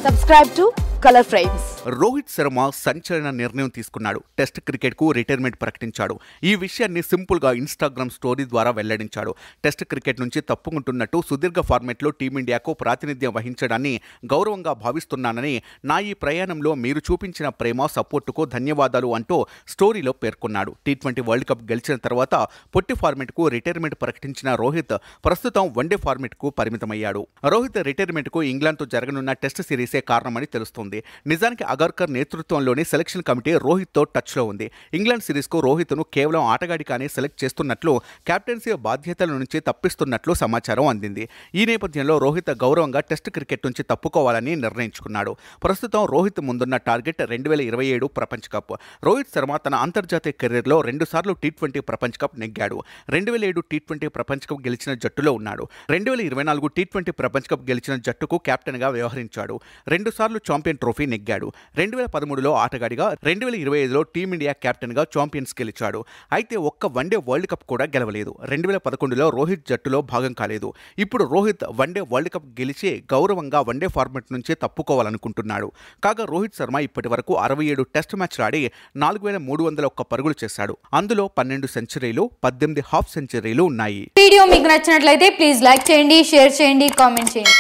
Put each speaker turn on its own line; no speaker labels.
Subscribe to Color Frames.
Rohit Sharma సంచలన నిర్ణయం తీసుకున్నాడు. టెస్ట్ క్రికెట్కు రిటైర్మెంట్ ప్రకటించాడు. ఈ విషయాన్ని సింపుల్గా ఇన్స్టాగ్రామ్ స్టోరీ ద్వారా వెల్లడించాడు. టెస్ట్ క్రికెట్ నుంచి తప్పుకుంటున్నట్టు సుదీర్ఘ ఫార్మెట్లో టీమిండియాకు ప్రాతినిధ్యం వహించడాన్ని గౌరవంగా భావిస్తున్నానని, నా ఈ ప్రయాణంలో మీరు చూపించిన ప్రేమ సపోర్టుకు ధన్యవాదాలు అంటూ స్టోరీలో పేర్కొన్నాడు. టీ20 వరల్డ్ కప్ గెలిచిన తర్వాత పొట్టి ఫార్మెట్కు రిటైర్మెంట్ ప్రకటించిన రోహిత్ ప్రస్తుతం వన్డే ఫార్మెట్కు పరిమితమయ్యాడు. రోహిత్ రిటైర్మెంట్కు ఇంగ్లాండ్తో జరగనున్న టెస్ట్ సిరీసే కారణమని తెలుస్తోంది. నిజానికి అగర్కర్ నేతృత్వంలోని సెలక్షన్ కమిటీ రోహిత్తో టచ్లో ఉంది. ఇంగ్లాండ్ సిరీస్కు రోహిత్ను కేవలం ఆటగాడిగానే సెలెక్ట్ చేస్తున్నట్లు, కెప్టెన్సీ బాధ్యతల నుంచి తప్పిస్తున్నట్లు సమాచారం అందింది. ఈ నేపథ్యంలో రోహిత్ గౌరవంగా టెస్ట్ క్రికెట్ నుంచి తప్పుకోవాలని నిర్ణయించుకున్నాడు. ప్రస్తుతం రోహిత్ ముందున్న టార్గెట్ 2027 ప్రపంచ కప్. రోహిత్ శర్మ తన అంతర్జాతీయ కెరీర్లో 2 సార్లు టీ20 ప్రపంచ కప్ నెగ్గాడు. 2007 టీ20 ప్రపంచ కప్ గెలిచిన జట్టులో ఉన్నాడు. 2024 టీ20 ప్రపంచ కప్ గెలిచిన జట్టుకు కెప్టెన్గా వ్యవహరించాడు. 2 సార్లు ఛాంపియన్ ట్రోఫీ నెగ్గాడు. 2013లో ఆటగాడిగా, 2025లో టీమిండియా కెప్టెన్గా ఛాంపియన్స్ గెలిచాడు. అయితే ఒక్క వన్డే వరల్డ్ కప్ కూడా గెలవలేదు. 2011లో రోహిత్ జట్టులో భాగం కాలేదు. ఇప్పుడు రోహిత్ వన్డే వరల్డ్ కప్ గెలిచి గౌరవంగా వన్డే ఫార్మాట్ నుంచి తప్పుకోవాలనుకుంటున్నాడు. కాగా రోహిత్ శర్మ ఇప్పటి వరకు 67 టెస్ట్ మ్యాచ్లు ఆడి 4301 పరుగులు చేశాడు. అందులో 12 సెంచరీలు, 18 హాఫ్ సెంచరీలు ఉన్నాయి.
వీడియో మీకు నచ్చినట్లయితే ప్లీజ్ లైక్ చేయండి, షేర్ చేయండి, కామెంట్ చేయండి.